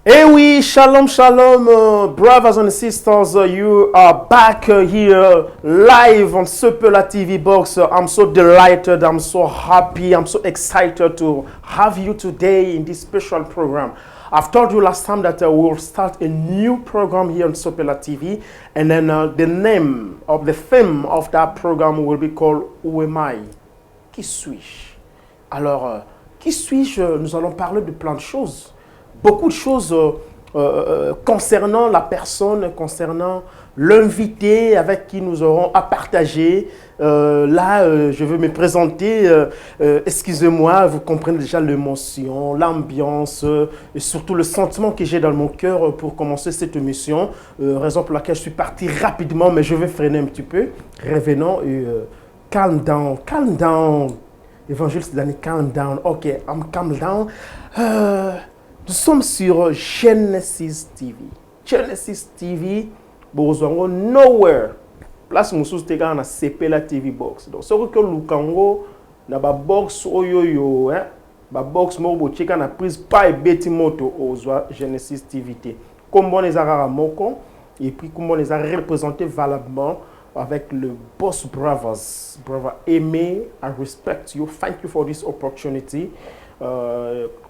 Hey oui, shalom, shalom, brothers and sisters. You are back here live on Sepela TV Box. I'm so delighted, I'm so happy, I'm so excited to have you today in this special program. I've told you last time that we'll start a new program here on Sepela TV, and then the name of the theme of that program will be called Who am I? Qui suis-je? Alors, qui suis-je? Nous allons parler de plein de choses. Beaucoup de choses concernant la personne, concernant l'invité avec qui nous aurons à partager. Je veux me présenter. Excusez-moi, vous comprenez déjà l'émotion, l'ambiance et surtout le sentiment que j'ai dans mon cœur pour commencer cette émission. Raison pour laquelle je suis parti rapidement, mais je vais freiner un petit peu. Revenons et calm down, calm down. Évangéliste Dani, calm down. Ok, I'm calm down. Nous sommes sur Genesis TV. Genesis TV, Bozongo, nowhere. Place Moussous Tega na Sepela TV Box. Donc, ce que Lukango, na ba box oyoyo, ba box mo bo cheka na prise pas et beti moto ozwa Genesis TV. Comme on les a moko, et puis comme on les a représentés valablement avec le Boss Brothers. Brother Aimé, I respect you. Thank you for this opportunity.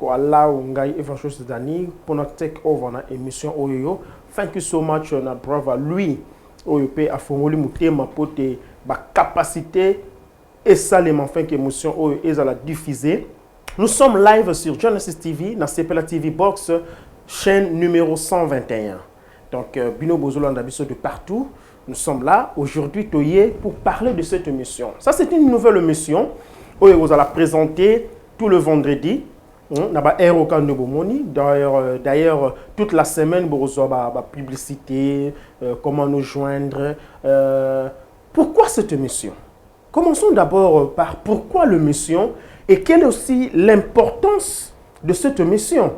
Voilà, Evangeliste Dani pour notre take over na émission Oyoyo. Thank you so much, na brother lui. Oyope a formulé mutema pote ba capacité et ça les enfin que émotion Oyo est à la diffuser. Nous sommes live sur Genesis TV, na Sepela TV Box, chaîne numéro 121. Donc Bino Bozolo Ndabiso de partout. Nous sommes là aujourd'hui Toye pour parler de cette émission. Ça c'est une nouvelle émission. Oyo vous allez présenter tout le vendredi. D'ailleurs, toute la semaine, vous recevez la publicité, comment nous joindre. Pourquoi cette émission? Commençons d'abord par pourquoi l'émission et quelle est aussi l'importance de cette émission.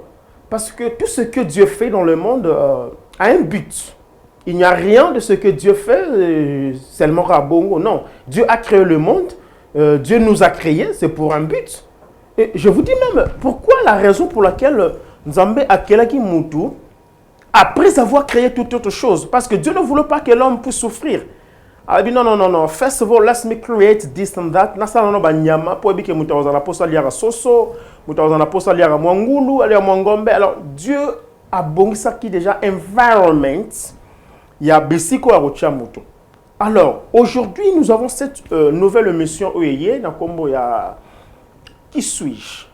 Parce que tout ce que Dieu fait dans le monde a un but. Il n'y a rien de ce que Dieu fait seulement rabongo. Non, Dieu a créé le monde, Dieu nous a créés, c'est pour un but. Et je vous dis même, pourquoi la raison pour laquelle Nzambe a créé Moutou, après avoir créé toute autre chose, parce que Dieu ne voulait pas que l'homme puisse souffrir. Il dit non, first of all, let me create this and that. Nasa no banyama, pour que Moutou ozana posa liara soso, Moutou ozana posa liara mwangulu, aliya mwangombe. Alors Dieu a bongisa qui déjà environment, il y a besiko a rocha Moutou. Alors aujourd'hui, nous avons cette nouvelle émission Oyeye, na kombo ya Qui suis-je?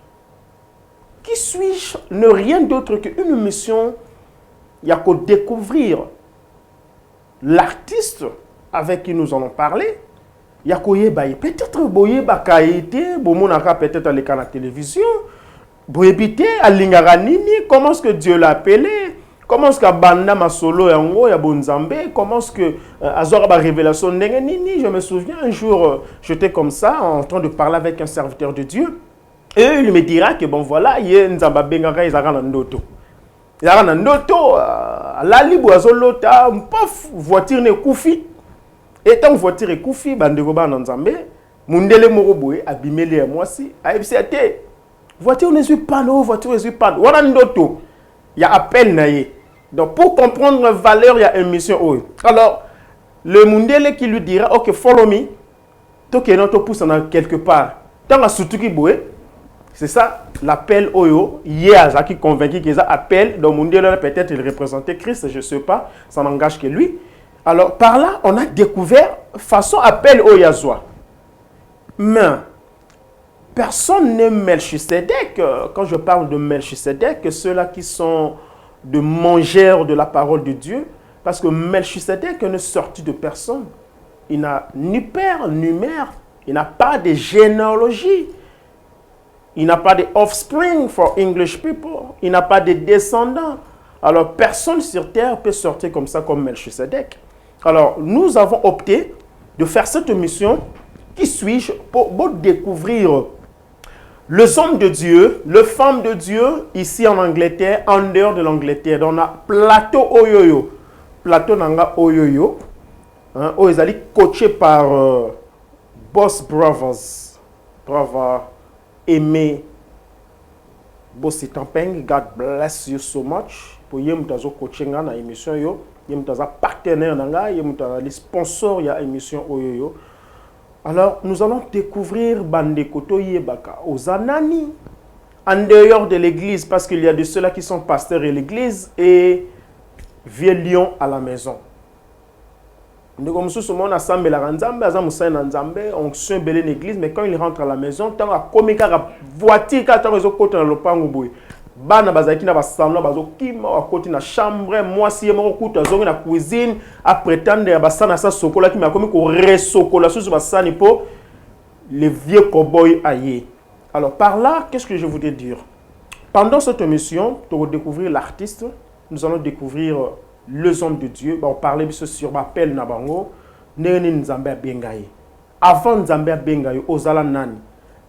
Qui suis-je n'est rien d'autre qu'une mission. Il y a qu'à découvrir l'artiste avec qui nous allons parler. Il y a qu'à peut-être peut-être aller à la télévision. Comment est-ce que Dieu l'a appelé? Comment est-ce que Banda Masolo et ya Bonzambe? Comment est-ce que Azora ba révélation nini? Je me souviens un jour, j'étais comme ça en train de parler avec un serviteur de Dieu. Et il me dira que bon voilà, il y a Nzamba Bengara Izara Nandoto. Izara Nandoto, la libre azolota, pof, voiture ne koufi. Et tant voiture est koufi, banderoba Nzambe, mundele moroboe, abimele à moi si, a FCT. Voiture ne suis pas non, voiture ne suis pas. Voilà Ndoto. Il y a appel naïe. Donc pour comprendre la valeur, il y a une mission. Alors, le mundele qui lui dira, ok, follow me, toi qui est pousse quelque part. Tant à Soutuki Boué, c'est ça l'appel Oyo. Hier, qui convaincu qu'ils ont appel. Donc mundele peut-être il représentait Christ, je ne sais pas, ça n'engage que lui. Alors par là, on a découvert façon appel Oyazoa. Mais personne n'est Melchisedec. Quand je parle de Melchisedec, ceux-là qui sont de mangeurs de la parole de Dieu, parce que Melchisedec n'est sorti de personne. Il n'a ni père ni mère. Il n'a pas de généalogie. Il n'a pas de offspring for English people. Il n'a pas de descendants. Alors personne sur terre peut sortir comme ça comme Melchisedec. Alors nous avons opté de faire cette émission. Qui suis-je pour découvrir les hommes de Dieu, les femmes de Dieu, ici en Angleterre, en dehors de l'Angleterre. On a Plateau Oyoyo. Plateau Nanga Oyoyo. Ils allaient coachés par Boss Brothers. Brother Aimé Bossi Tampeng, God bless you so much. Pour yem tazo coaching na émission yo, yem taza partenaire nanga, yem taza les sponsors ya émission oyoyo. Alors, nous allons découvrir Bande Koto Yebaka aux Anani, en dehors de l'église, parce qu'il y a de ceux-là qui sont pasteurs de l'église et vieux lion à la maison. Nous comme ça, on a sambe la ranzambe, on s'est belé l'église, mais quand il rentre à la maison, tant à commis la voiture, quand on est côté dans le pangouboué, bana bazaki na basamla bazokima à côté na chambre, moi si mo kuta zongi na cuisine, à prétendre ya basana sa sokola qui m'a commis ko resokola sous basani po les vieux cowboys aillés. Alors par là, qu'est-ce que je voudrais dire? Pendant cette émission, pour découvrir l'artiste, nous allons découvrir les hommes de Dieu. On parlait sur Bapel Nabango, Neni Nzambe Bengaye. Avant Nzambe Bengaye, Ozala Nani.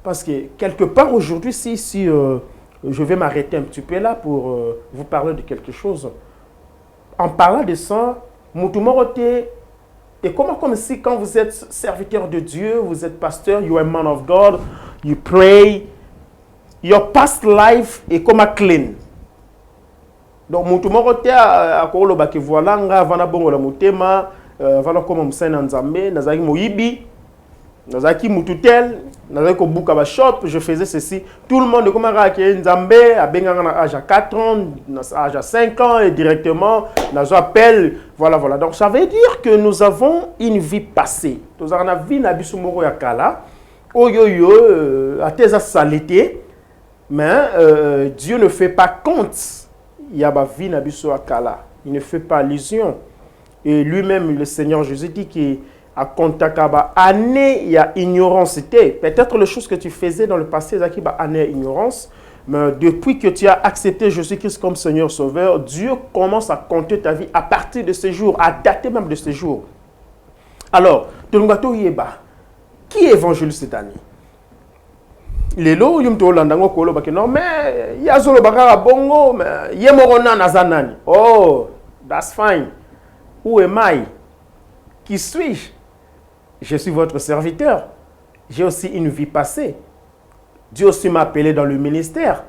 Parce que quelque part aujourd'hui, si je vais m'arrêter un petit peu là pour vous parler de quelque chose. En parlant de ça, Moutoumorote est comme si quand vous êtes serviteur de Dieu, vous êtes pasteur, you are a man of God, you pray, your past life est comme un clean. Donc, Moutoumorote a koloba ke voilà nga vana bongo la mutema, vana comme msana nzambe, nazaki moyibi, nazaki mututel, nazaki ko buka ba shop, je faisais ceci. Tout le monde comme a ke nzambe a benga na âge à 4 ans, à âge à 5 ans et directement nazo appel, voilà. Donc ça veut dire que nous avons une vie passée. Nous avons une vie na biso moko ya kala. Oyoyo a tes saleté, mais Dieu ne fait pas compte. Il y a ma vie nabiso akala. Il ne fait pas allusion. Et lui-même, le Seigneur Jésus dit qu'il a contact à année, il y a ignorance. Peut-être les choses que tu faisais dans le passé, il y a année ignorance. Mais depuis que tu as accepté Jésus-Christ comme Seigneur Sauveur, Dieu commence à compter ta vie à partir de ce jour, à dater même de ce jour. Alors, qui est évangéliste cette année? Lelo yumto landango kolo baki non mais yazolo bakara bongo mais yemorona nazanani. Oh, that's fine. Où am I? Qui suis-je? Je suis votre serviteur. J'ai aussi une vie passée. Dieu aussi m'a appelé dans le ministère.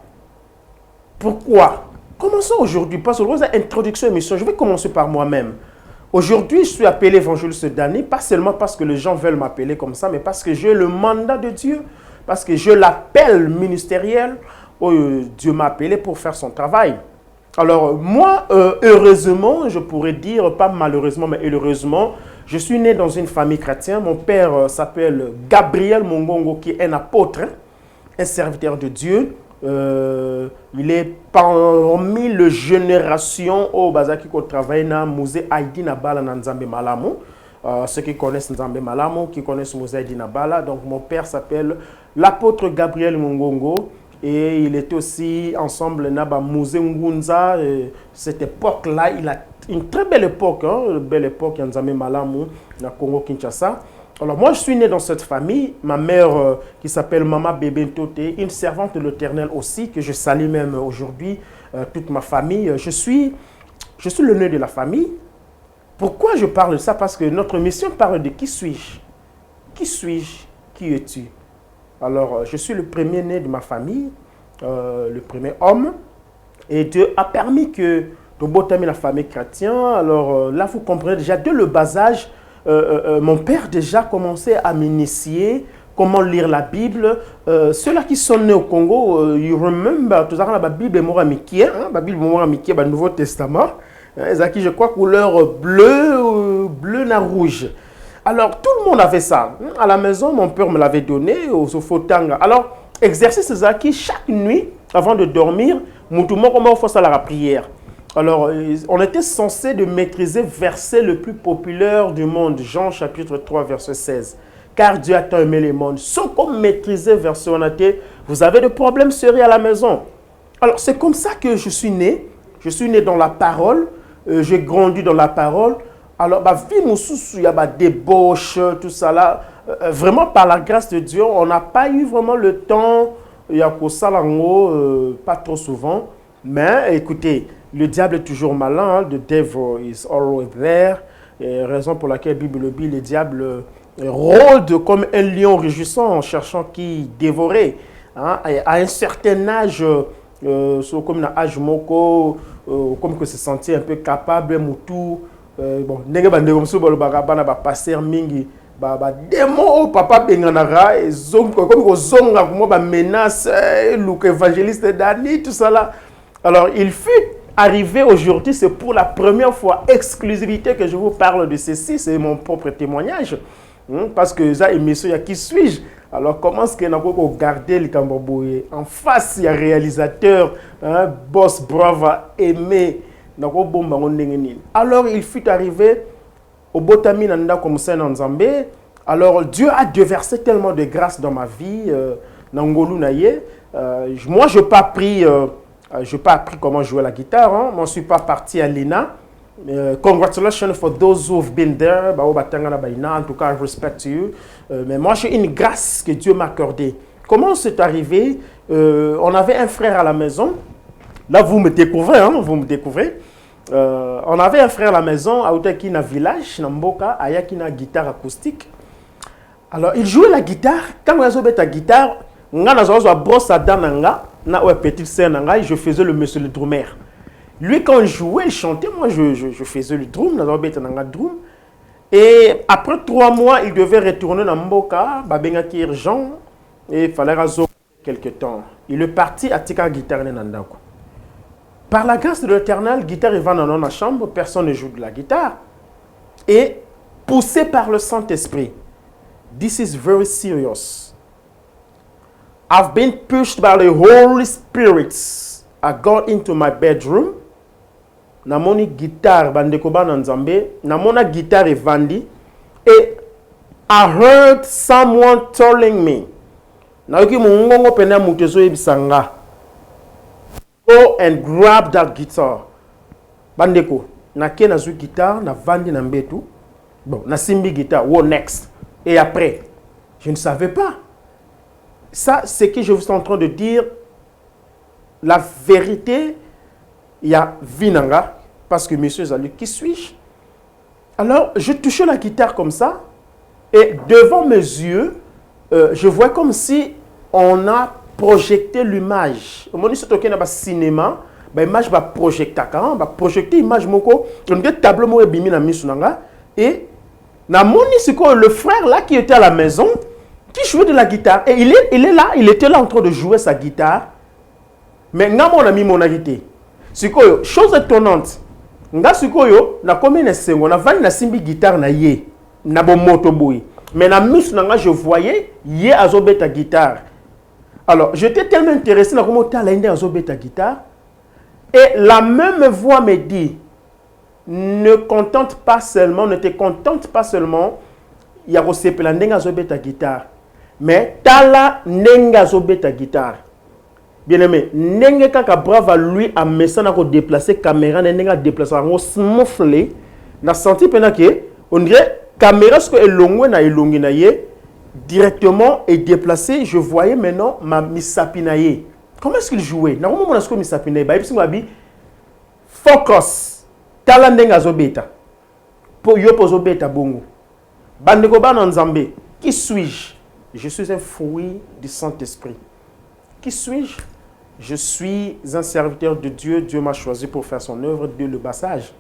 Pourquoi? Commençons aujourd'hui. Parce que introduction émission, je vais commencer par moi-même. Aujourd'hui, je suis appelé évangéliste d'année, pas seulement parce que les gens veulent m'appeler comme ça, mais parce que j'ai le mandat de Dieu. Parce que je l'appelle ministériel, Dieu m'a appelé pour faire son travail. Alors moi, heureusement, je pourrais dire, pas malheureusement, mais heureusement, je suis né dans une famille chrétienne. Mon père s'appelle Gabriel Mongongo, qui est un apôtre, un serviteur de Dieu. Il est parmi les générations au Bazaki qui travaille dans le musée Haïti Nabala Nzambe Malamu. Ceux qui connaissent Nzambe Malamu, qui connaissent Musée Dinabala. Donc mon père s'appelle l'apôtre Gabriel Mongongo et il était aussi ensemble Naba Musée Ngunza. Cette époque-là, il a une très belle époque, une belle époque Nzambe Malamu, dans Congo Kinshasa. Alors moi je suis né dans cette famille, ma mère qui s'appelle Mama Bébé Tote, une servante de l'Éternel aussi, que je salue même aujourd'hui, toute ma famille. Je suis le nez de la famille. Pourquoi je parle de ça? Parce que notre mission parle de qui suis-je? Qui suis-je? Qui es-tu? Alors, je suis le premier né de ma famille, le premier homme. Et Dieu a permis que la famille chrétienne. Alors là, vous comprenez déjà, dès le bas âge, mon père déjà commençait à m'initier comment lire la Bible. Ceux-là qui sont nés au Congo, you remember, tout ça, la Bible est moramiquée, la Bible est moramiquée, le Nouveau Testament. Qui je crois couleur bleu na rouge. Alors tout le monde avait ça. À la maison, mon père me l'avait donné au Sofotanga. Alors exercice Zaki chaque nuit avant de dormir, Moutouma comment on fait ça la prière. Alors on était censé de maîtriser verset le plus populaire du monde, Jean chapitre 3 verset 16. Car Dieu a tant aimé les mondes. Sans qu'on maîtrise verset on a dit, vous avez des problèmes sérieux à la maison. Alors c'est comme ça que je suis né. Je suis né dans la parole. J'ai grandi dans la parole. Alors, vie il y a des débauches, tout ça là. Vraiment, par la grâce de Dieu, on n'a pas eu vraiment le temps. Il y a pas trop souvent. Mais écoutez, le diable est toujours malin. The devil is always there. Et raison pour laquelle Bible dit le diable rôde comme un lion rugissant en cherchant qui dévorer. À un certain âge, comme na âge moko comme que se sentir un peu capable mutu bon ndenge bande comme so bana ba passer mingi ba démon papa benganara et zong comme ko zonga comme ba menace look évangéliste Dani tout ça là. Alors il fut arrivé aujourd'hui, c'est pour la première fois exclusivité que je vous parle de ceci, c'est mon propre témoignage. Parce que ça émission, il y a qui suis-je? Alors comment est-ce qu'on a regardé le Cambodge en face, il y a réalisateur, boss brava, aimé. Alors il fut arrivé au Botami Nanda comme ça en Zambé. Alors Dieu a déversé tellement de grâce dans ma vie, moi je n'ai pas appris comment jouer la guitare, hein. Moi je ne suis pas parti à l'INA. Congratulations for those who have been there. En tout cas, I respect you. Mais moi, j'ai une grâce que Dieu m'a accordée. Comment c'est arrivé? On avait un frère à la maison. Là, vous me découvrez, hein, vous me découvrez. On avait un frère à la maison, à Outakina village, dans Mboka, à une guitare acoustique. Alors, il jouait la guitare. Quand on a joué la guitare, on a joué brosse à dananga, na ouais petite scène, je faisais le monsieur le drummer. Lui, quand il jouait, il chantait, moi je faisais le drum, et après 3 mois, il devait retourner dans Mboka, babengaki urgent, et il fallait raser quelques temps. Il est parti à Tika guitare Nandako. Par la grâce de l'Éternel, guitare est vendue dans la chambre, personne ne joue de la guitare. Et poussé par le Saint-Esprit, this is very serious. I've been pushed by the Holy Spirit. I got into my bedroom. Na moni guitare bandeko bana nzambe, na mona guitare evandi, et I heard someone telling me, na yoki mungongo pena mutezo ebisanga, go and grab that guitar. Bandeko, na ke na zu guitare, na vandi na mbetu, bon, na simbi guitare, what next? Et après, je ne savais pas. Ça, c'est que je vous suis en train de dire, la vérité, il y a Vinanga, parce que monsieur Zali, qui suis-je? Alors, je touchais la guitare comme ça, et devant mes yeux, je vois comme si on a projeté l'image. Au moment où on a un cinéma, l'image va projeter, va projeter l'image, on a un tableau et le frère là qui était à la maison, qui jouait de la guitare, et il était là en train de jouer sa guitare. Mais mon ami mon arité. Sikoyo, chose étonnante. Nga sikoyo na combien de sengo na vani na simbi guitare na ye na bo moto boy. Mais na misu nga je voyais ye azobeta guitare. Alors, j'étais tellement intéressé na comment ta lainde azobeta guitare et la même voix me dit ne te contente pas seulement ya ko sepela ndenga azobeta guitare. Mais tala ndenga azobeta guitare. Bien-aimé, n'engue kaka brave à lui à messana ko déplacer caméra n'engue déplacer en smoothly na senti pena que on dirait caméra ce que elongwe na elongi na ye directement et déplacé, je voyais maintenant ma misapinaye. Comment est-ce qu'il jouait? Na comment on a ce que misapinaye ba epi ngabi focus tala ndenga zobeta po yo pozo beta bongo bandeko bana nzambe qui suis-je? Je suis un fruit du Saint-Esprit. Qui suis-je? Je suis un serviteur de Dieu. Dieu m'a choisi pour faire son œuvre de le passage.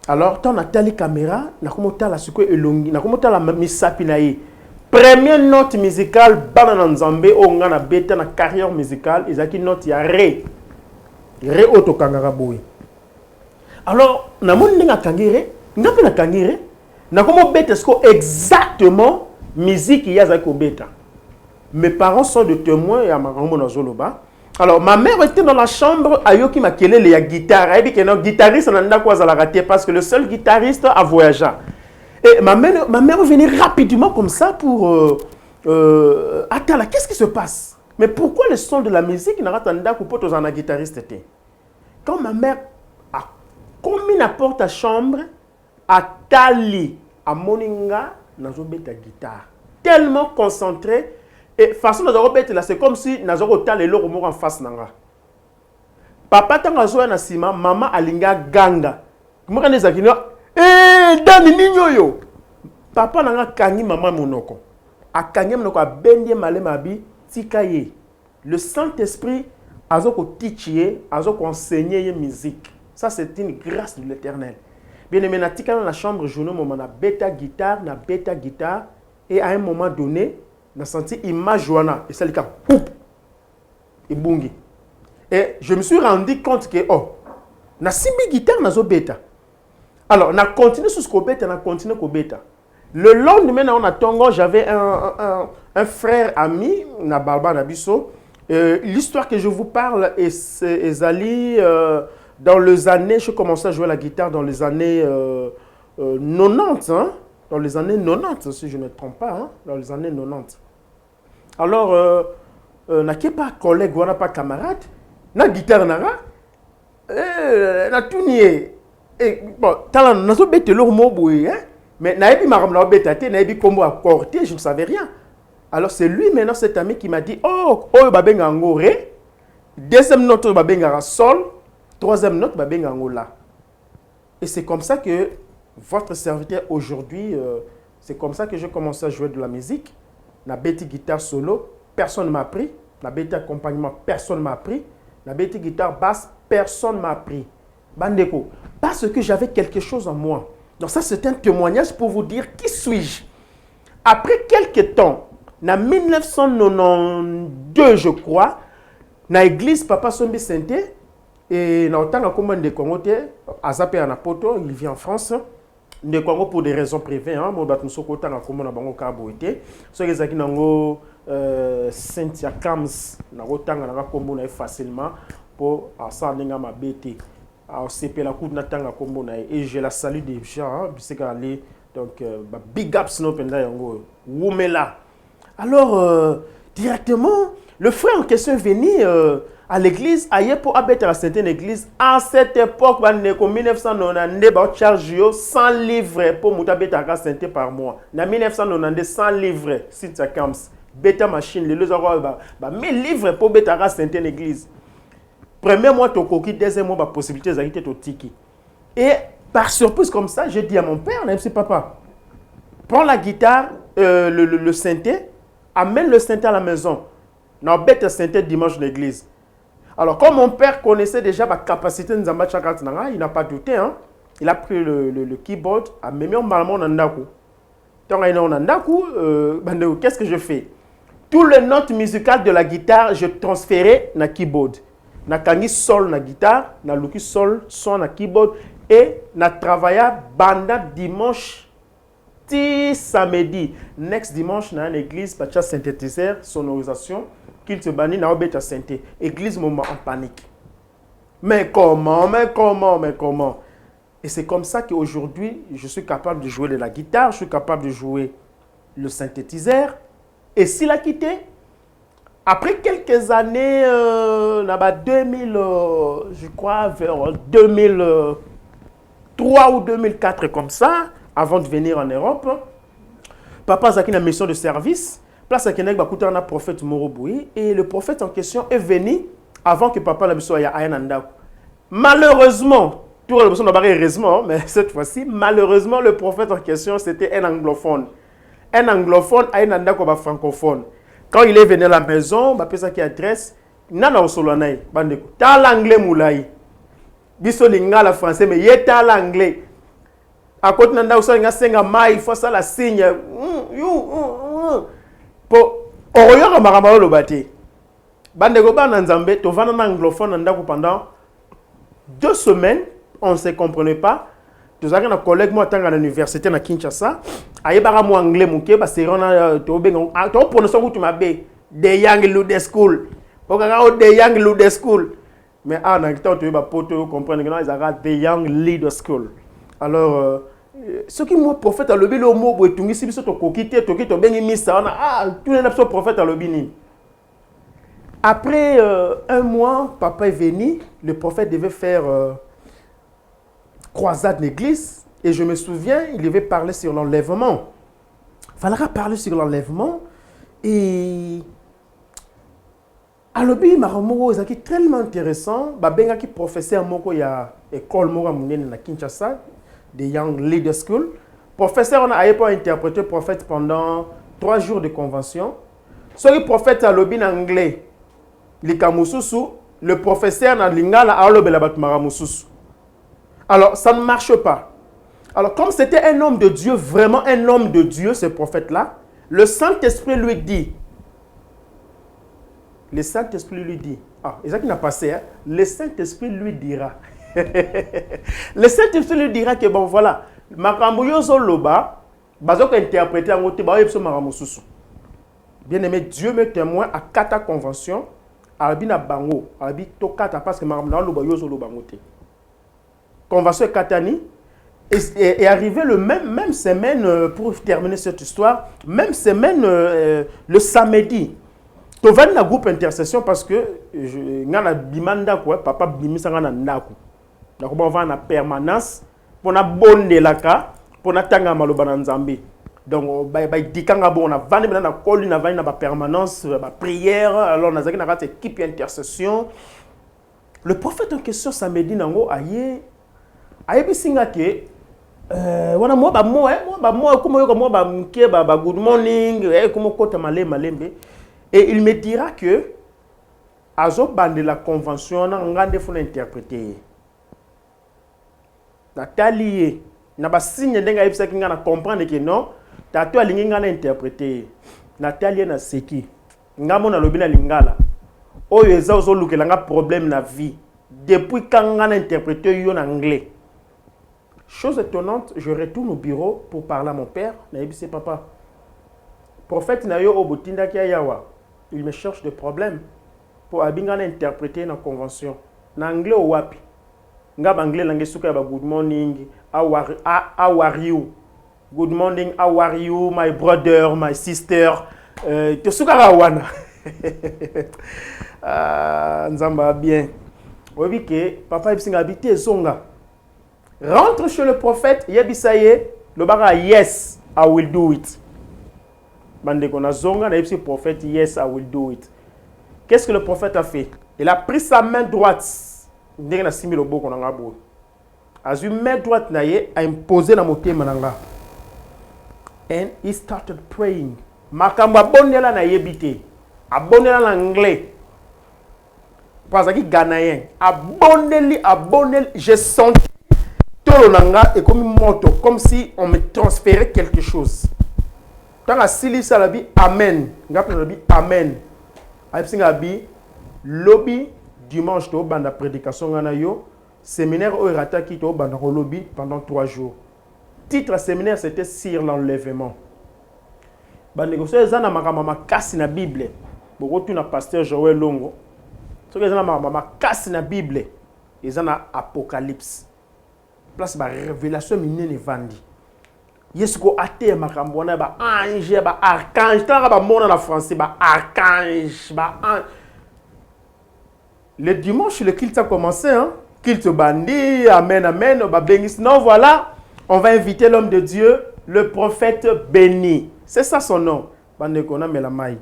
Alors, quand on a tali caméra, on a la suko elongi, on a la misapinaye. Première note musicale, banana nzambe, on a bêta na carrière musicale, ils ont une note ya ré. Ré auto kangara boy. Alors, na mon ninga kangere, n'a pas na kangere, na comment bêta ce exactement musique il y a zako bêta. Mes parents sont de témoins et à ma grand-mère Zoloba. Alors, ma mère était dans la chambre, Ayoki m'a kellé la guitare. Elle dit que non, guitariste, on n'a quoi à la rater parce que le seul guitariste a voyagé. Et ma mère venait rapidement comme ça pour... attends là, qu'est-ce qui se passe? Mais pourquoi le son de la musique n'a pas été coupé aux un guitariste? Quand ma mère a commis la porte à chambre, à Tali, à Moninga, n'a pas de guitare. Tellement concentré. Et façon de répéter là, c'est comme si nous avons les lots en face nanga. Papa tanga zoa na sima, maman alinga ganga. Comment on est Dani ninyo yo. Papa nanga kangi maman monoko. A kangi monoko a benye malé mabi tikaye. Le Saint-Esprit azoko teacher, azoko enseigner la musique. Ça c'est une grâce de l'Éternel. Bien aimé, natika dans la chambre journée moment na beta guitare et à un moment donné, na senti image joana et ça le cas et bungi. Et je me suis rendu compte que oh, na simbi guitare na zo beta. Alors, on a continué sur ce qu'on bêta, on a continué sur bêta. Le lendemain, on a tongo, j'avais un frère ami, na Balba Nabiso. L'histoire que je vous parle est allée dans les années, je commençais à jouer la guitare dans les années 90, hein? Dans les années 90, si je ne me trompe pas, hein? Dans les années 90. Alors, n'a pas collègue, on n'a pas camarade, na guitare nara, na tout nié. Bon, talent, n'a pas bêté leur mot boué, hein? Mais n'a pas maram n'a bêté, n'a pas comme accordé, je ne savais rien. Alors c'est lui maintenant cet ami qui m'a dit oh babenga ngoré, deuxième note babenga sol, troisième note babenga ngola. Et c'est comme ça que votre serviteur aujourd'hui, c'est comme ça que j'ai commencé à jouer de la musique. Na bêti guitare solo, personne ne m'a appris. Na bêti accompagnement, personne ne m'a appris. Na bêti guitare basse, personne ne m'a appris. Bandeko, parce que j'avais quelque chose en moi. Donc ça c'est un témoignage pour vous dire qui suis-je. Après quelques temps, en 1992 je crois, dans l'église Papa Sombi Santé, et dans le temps de Congo, Azapé Anapoto, il vit en France, de Congo pour des raisons privées, hein, moi je suis content de Congo Kaboité, ce que j'ai dit Cynthia Kams, na rotanga na kombo na facilement pour asandinga mabete. CP la coup na tanga kombo na et je la salue déjà hein, biseka aller donc big ups no penda yango wumela. Alors directement le frère en question est venu à l'église ailleurs pour abattre à certaine église à cette époque en 1992 ba charge 100 livres pour mutabeta à santé par mois. Na 1992 100 livres si ça comes bêta machine les autres 1000 livres pour bêta à certaine église. Premier mois, tu as deuxième mois, la possibilité de ton tiki. Et par surprise comme ça, j'ai dit à mon père, même si papa, prends la guitare, le synthé, amène le synthé à la maison. On bête le synthé dimanche à l'église. Alors, comme mon père connaissait déjà ma capacité de Nzamba Chakatnanga, il n'a pas douté. Hein? Il a pris le keyboard, a mis en malmo nandaku. Tant qu'il en nandaku, qu'est-ce que je fais? Toutes les notes musicales de la guitare, je transférais dans le keyboard. Na kangi sol na guitare, na luki sol son na keyboard et na travailla banda dimanche ti samedi. Next dimanche na une église pacha synthétiseur sonorisation qu'il te bani na obeta synthé. Église moment en panique. Mais comment? Et c'est comme ça qu'aujourd'hui, je suis capable de jouer de la guitare, je suis capable de jouer le synthétiseur. Et s'il a quitté, après quelques années, 2000, je crois, vers 2003 ou 2004, comme ça, avant de venir en Europe, papa a une mission de service, place à Kenek Bakuta, on a prophète Moroboui, et le prophète en question est venu avant que papa la mission à Ayananda. Malheureusement, tout le monde n'a pas heureusement, mais cette fois-ci, malheureusement, le prophète en question, c'était un anglophone. Un anglophone à Ayananda comme un francophone. Quand il est venu à la maison, il a qui adresse, nana osolanai, bandeko. Ta l'anglais moulai. Biso linga la français, mais yé ta l'anglais. À côté nanda osolinga senga mai, il faut ça la signe. Pour oroyo maramalo lo bate. Bandeko ba nanzambe, to vana na anglophone nanda pendant 2 semaines, on ne se comprenait pas. Tous un collègue moi à l'université à Kinshasa, ayebara mo anglais muke ba serona to benga to prononce ko tuma be de young lude school. Okanga o de young lude school. Mais na temps to ba poto comprendre que non ils arrêtent de young leader school. Alors ce qui moi prophète à lobi le mot bo etungi si biso to kokite to kito bengi misa na tout les nation prophète à lobi ni. Après 1 mois, papa est venu, le prophète devait faire croisade l'église et je me souviens, il devait parler sur l'enlèvement. Il fallait parler sur l'enlèvement et à l'objet Maramoro c'est tellement intéressant. Babenga qui professeur moko ya école moko munene na Kinshasa, de Young Leader School. Professeur on a pas interprété prophète pendant 3 jours de convention. Ce prophète à l'objet en anglais, likamususu le professeur na lingala alobela bat maramususu. Alors, ça ne marche pas. Alors, comme c'était un homme de Dieu, vraiment un homme de Dieu, ce prophète-là, le Saint-Esprit lui dit, c'est ça qui n'a passé, hein? Le Saint-Esprit lui dira, le Saint-Esprit lui dira que bon, voilà, makambo yozo loba, bazoko interpréter en côté, bien aimé, Dieu me témoin à kata convention, arabi na bango, arabi to kata parce que makambo loba yozo loba ngote. Convention katani. Et arrivé le même semaine, pour terminer cette histoire, même semaine, le samedi, tu vas dans un groupe intercession parce que ngana bimanda quoi, papa bimisa ngana ndaku. Donc on va en permanence pour na bonne laka, pour na tanga maloba na nzambe. Donc dikanga bon na vandi na koli na vandi na ba permanence, ba prière, alors na zaki na rat équipe intercession. Le prophète en question samedi nango aye bisinga ke wana moi good morning et il me dira que azo bande la convention na ngande fona interpréter natali na ba signe ndenga yebisa kinga na comprendre que non tato alingi ngana interpréter natali na seki ngamo na lobina lingala oyo eza ozo lukela nga problème na vie depuis quand ngana interpréter yo en anglais. Chose étonnante, je retourne au bureau pour parler à mon père. Naïbissé papa. Prophète Nayo Obotinda Kiayawa. Il me cherche des problèmes pour abingana interpréter la convention. En anglais ou wapi. Ngab anglais langue souka ba good morning. How are you? Good morning. How are you, my brother, my sister? To souka rawana. Nzamba bien. Obi ke papa ibsinga habité zonga. Rentre chez le prophète, yebisaye, le bara yes, I will do it. Bande kona zonga na yebisi prophète yes, I will do it. Qu'est-ce que le prophète a fait? Il a pris sa main droite. Ndenge na simi lobo kona ngabo. Azu main droite na ye a imposé na motema nanga. And he started praying. Makambo abonela na yebite. Abonela na anglais. Parce que Ghanéen. Aboneli, j'ai senti et comme une moto, comme si on me transférait quelque chose. Tant que Sili Salabi, Amen. Amen. Lobby, dimanche, tu as la prédication, séminaire au Rataki, tu as lobby pendant 3 jours. Titre séminaire, c'était sur l'enlèvement. Les négociateurs, ils ont cassé la Bible. Beaucoup de pasteur Joël Longo. Ils ont cassé la Bible. Ils ont Apocalypse. Place ba révélation minene vandi yesko até makambo na ba ange ba archange tanga ba mona na français ba archange ba ange. Le dimanche le culte a commencé hein, culte bandi, amen amen ba bengis. Non voilà, on va inviter l'homme de Dieu, le prophète béni. C'est ça son nom. Bande kona melamai.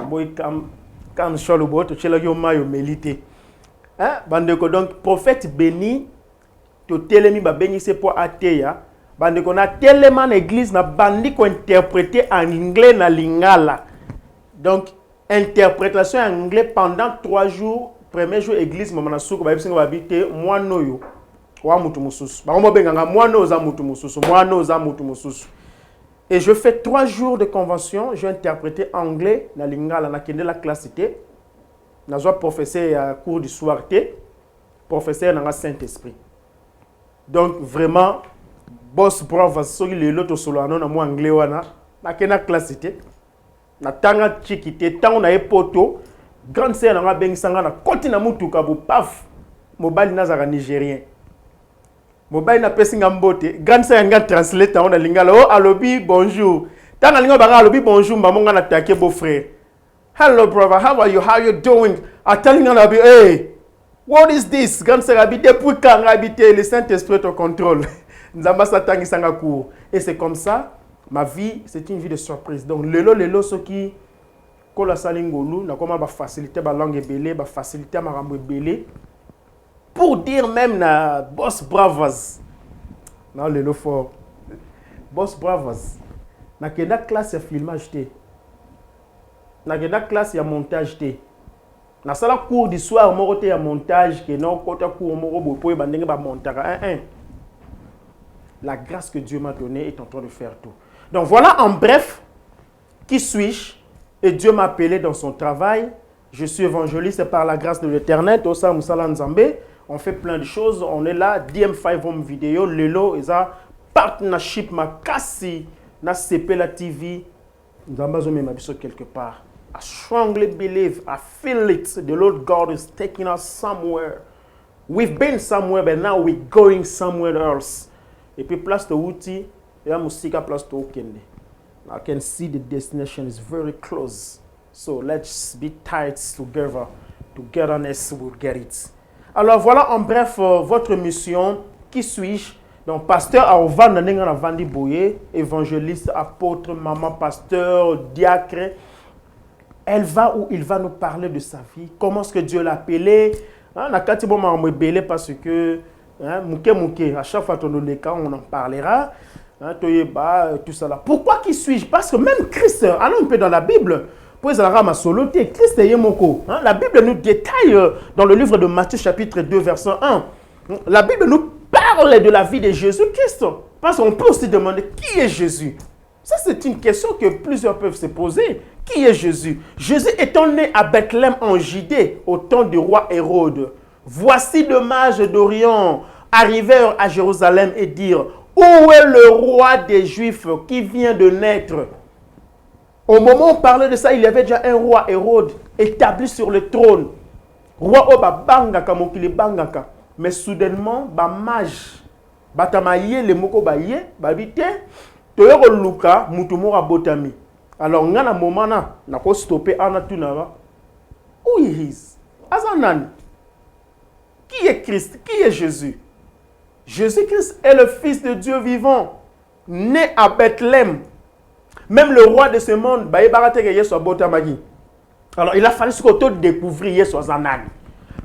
Boy kam sholo boto chela yo mayo melité. Hein? Bandeko donc prophète béni to telemi ba béni c'est pour ateya bandeko na tellement l'église na bandi ko interpréter en anglais na lingala donc interprétation en anglais pendant 3 jours. Premier jour église mama na suko ba bisinga ba bité mwano yo wa mutu mususu ba mo benganga mwano za mutu mususu et je fais 3 jours de convention. Je interpréter anglais na lingala na kende la classité. Nous avons professeur à cours du soir, professeur dans le Saint-Esprit. Donc vraiment, boss bravo, celui les autres solo na moi anglais wana, na kena classe té, na tanga chikité, tant on a poto, grande sœur na bengi sanga na koti na mutuka bo paf, mobile nazara nigérien. Mobile na pesinga mbote, grande sœur nga translate on a lingala oh alobi bonjour. Tanga linga banga alobi bonjour maman nga na taqué beau frère. Hello, brother. How are you? How you doing? I'm telling you, hey, what is this? Depuis quand le Saint-Esprit au contrôle. Et c'est comme ça, ma vie, c'est une vie de surprise. Donc, lelo, ce qui, quand la salingolu, n'a comment faciliter ma langue belé, faciliter ma rambo belé, pour dire même na boss bravas. Non, lelo fort. Boss bravas. Na kenda classe ya filmage té. Na kenda classe ya montage té. Na sala cours d'histoire moko te ya montage que non kota cours moko bopoye bandenge ba montaka. La grâce que Dieu m'a donnée est en train de faire tout. Donc voilà en bref qui suis-je et Dieu m'a appelé dans son travail. Je suis évangéliste par la grâce de l'Éternel. Tosa Musala Nzambe. On fait plein de choses. On est là. DM5 Home Video. Lelo, Eza, partnership, Makasi, na CP la TV. Nzambazo me mabiso quelque part. I strongly believe, I feel it. The Lord God is taking us somewhere. We've been somewhere, but now we're going somewhere else. Et puis, place de outil, et la musique, place de okende. I can see the destination is very close. So let's be tight together. Togetherness will get it. Alors voilà en bref votre mission. Qui suis-je? Donc pasteur Aovan Nanenga Vandi Boye, évangéliste, apôtre, maman, pasteur, diacre. Elle va où il va nous parler de sa vie. Comment est-ce que Dieu l'a appelé? Nakati bon m'a belé parce que à chaque fois qu'on on en parlera. Tout ça là. Pourquoi qui suis-je? Parce que même Christ, allons un peu dans la Bible. Christ est Yemoko. La Bible nous détaille dans le livre de Matthieu chapitre 2 verset 1. La Bible nous parle de la vie de Jésus-Christ. Parce qu'on peut aussi demander qui est Jésus. Ça c'est une question que plusieurs peuvent se poser. Qui est Jésus? Jésus étant né à Bethléem en Judée au temps du roi Hérode. Voici deux mages d'Orient arrivèrent à Jérusalem et dirent: où est le roi des Juifs qui vient de naître? Au moment où on parlait de ça, il y avait déjà un roi Hérode établi sur le trône. Roi Oba Bangaka Mokili Bangaka. Mais soudainement, ba mage, batamaye le moko baye, babite, toyoko luka mutumora botami. Alors ngana moment na ko stopper ana tunava. Who is? Azanan. Qui est Christ? Qui est Jésus? Jésus-Christ est le Fils de Dieu vivant, né à Bethléem. Même le roi de ce monde, alors il a fallu que découvrir Yesu Zanan.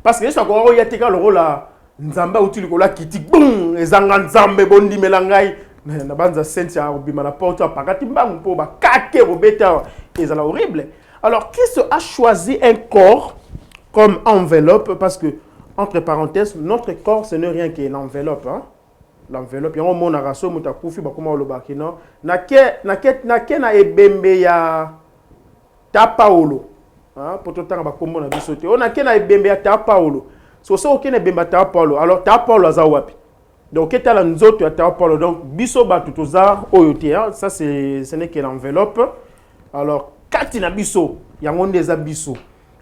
Parce que Yesu a le rôle là, Nzamba uti likola kiti boum, ezanga Nzambe bondi melangai, na banza sentia obima la porte pakati mbang po ba kake robeta, c'est horrible. Alors Christ a choisi un corps comme enveloppe parce que entre parenthèses, notre corps ce n'est rien que l'enveloppe, hein. L'enveloppe, il y a un monde à rasso, muta kufi bakuma olobakino. Na ebembe ya ta Paolo. Hein, pour tout temps bakombo na bisote. On a na ebembe ya ta Paolo. So so okene bemba ta Paolo. Alors ta Paolo azawapi. Donc qu'est-ce la nzoto ya ta Paolo. Donc biso batu toza oyote, hein, ça c'est ce n'est que l'enveloppe. Alors katina biso, yango ndeza biso.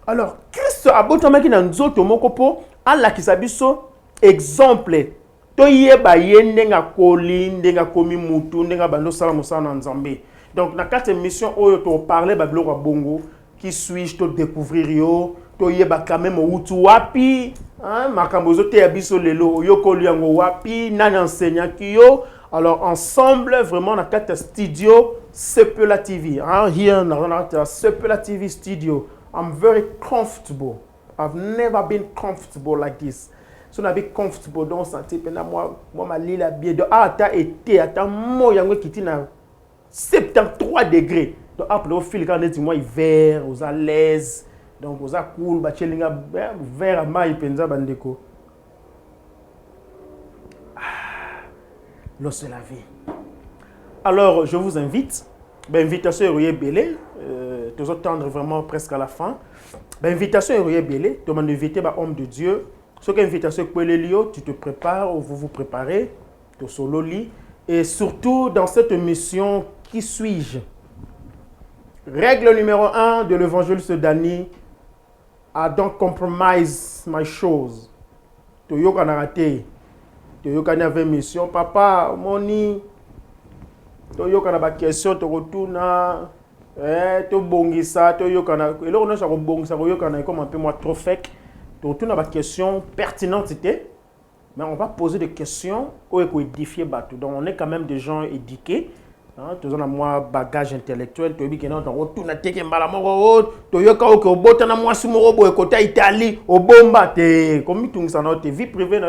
Alors Christ abotamaki na nzoto mokopo ala kisabiso exemple. Toyeba yendenga koli ndenga komi mutu ndenga bando sala musana nzambe. Donc na quatre émissions oyo to parler bablo kwa bongo qui suis-je to découvrir yo toyeba quand même utu wapi hein makambo zote ya biso lelo yoko liango wapi nani enseignant kiyo. Alors ensemble vraiment na quatre studio Sepela TV hein here na Sepela TV studio. I'm very comfortable. I've never been comfortable like this. Si on avait comfortable dans santé, moi ma lila bien de ata été ata mo yango kiti na 73 degrés. Donc après au fil quand dit moi hiver, aux à l'aise, donc aux à cool, ba chelinga vers mai penza bandeko. L'eau c'est la vie. Alors je vous invite, ben invitation est belé, tous attendre vraiment presque à la fin. Ben invitation est belé, tu m'as invité ba homme de Dieu. Ce qu'une invitation pour les lieux, tu te prépares ou vous vous préparez, tu es solo lit. Et surtout dans cette mission, qui suis-je? Règle numéro 1 de l'évangéliste Dani, I don't compromise my choses. Tu es raté. Tu es avait mission. Papa, moni, tu es une question, tu retournes. Tu es bongisa, tu es et là on a bongisa, comme un peu moins trop fake. Donc, on a des questions pertinentes, mais on va poser des questions où il faut édifier. Donc, on est quand même des gens éduqués. Tous on a moins bagage intellectuel. Tu as dit que non, tu as dit que tu as dit vie privée,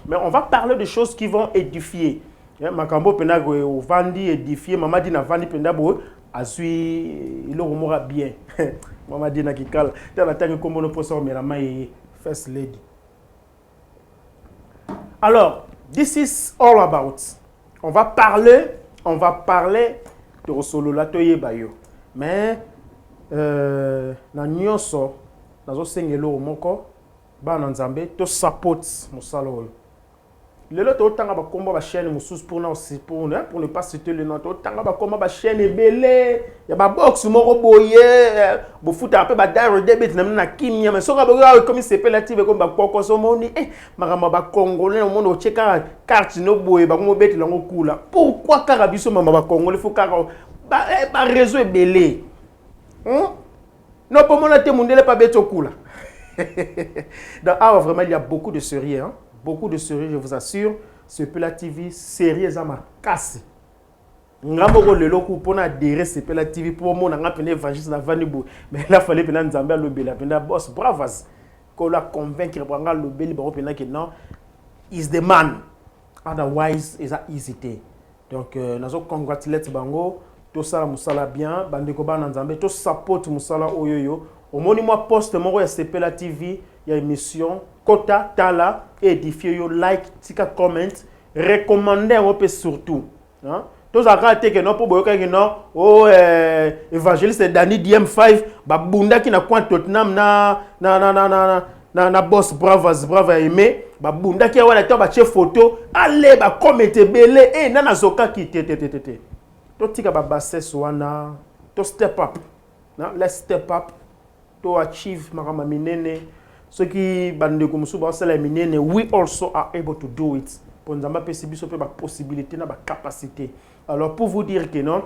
mais on va parler de choses qui vont édifier. Makambo penago vandi édifier, maman dit na vandi pendabo azui il aura bien. Maman dit Nakikal, tu as tant que comme on peut mais la main first lady. Alors, this is all about. On va parler de Rosolo Latoye Bayo. Mais, na nyonso, nazo sengelo moko, ba nanzambe, to support musalo. Lelo to tanga ba komba ba chaîne musus pour ne pas citer le nom to tanga ba komba ba chaîne belé ya ba box moko boye bo futa pe ba dire debit na kimia mais soka ba comme c'est relative comme ba koko so moni magama ba congolais no mondo cheka carte no boye ba ko beti lango kula pourquoi kaka biso mama ba congolais faut kaka ba réseau belé non pour mon te mundele pas beto kula. Donc vraiment il y a beaucoup de sérieux hein. Beaucoup de séries, je vous assure. Sepela TV, série à ma casse. Ngambo lelo ku pona adhérer Sepela TV pour mon nga pene évangile na vanibo. Mais là fallait pena nzambe lobela pena boss bravas. Ko la convaincre branga lobeli ba pena que non is the man. Otherwise is a easy thing. Donc nazo congratulate bango to sala musala bien bandeko ba nzambe to support musala oyoyo. Au moni moi poste moko ya Sepela TV ya émission Kota Tala édifier yo like tika comment recommander un peu surtout hein tous arrêter que non pour boyoka que non évangéliste Danny DM5 ba bunda ki na coin Tottenham na boss bravas brava aimé ba bunda ki wana to ba che photo allez ba commenter belé na zoka ki te to tika ba basse wana to step up let's step up to achieve marama minene. Ce qui bandeko musuba sala minene, we also are able to do it. Pour nous avoir possibilité, na capacité. Alors pour vous dire que non,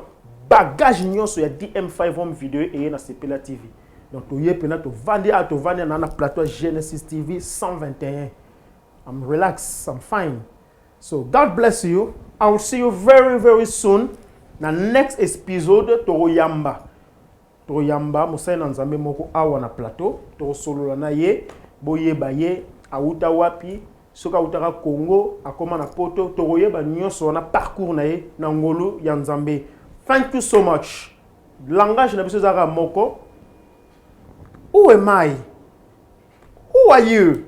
bagage nyon sur DM5 home vidéo et na Sepela TV. Donc to yé pena to vendre na plateau Genesis TV 121. I'm relaxed, I'm fine. So God bless you. I will see you very very soon. Na next episode to Yamba. Toyamba musana nzambe moko awa na plateau to solo na ye boye baye auta wapi soka utaka Congo akoma na poto toyeba nyonso na parcours na ye na ngolu ya nzambe. Thank you so much. Langage na biso zaka moko. Who am I? Who are you?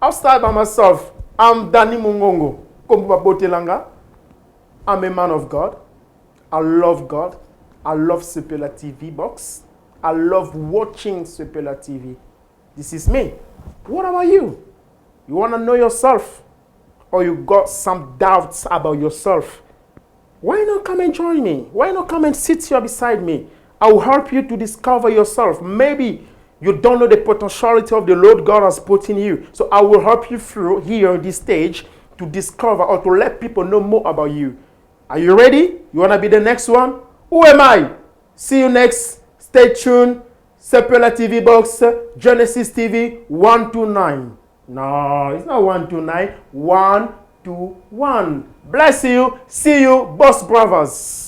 I'll start by myself. I'm Danny Mungongo. Komba botelanga. I'm a man of God. I love God. I love Sepela TV box. I love watching Sepela TV. This is me. What about you? You want to know yourself? Or you got some doubts about yourself? Why not come and join me? Why not come and sit here beside me? I will help you to discover yourself. Maybe you don't know the potentiality of the Lord God has put in you. So I will help you through here on this stage to discover or to let people know more about you. Are you ready? You want to be the next one? Who am I? See you next. Stay tuned. Sepela TV box, Genesis TV 129. No, it's not 129. 121. Bless you. See you, Boss Brothers.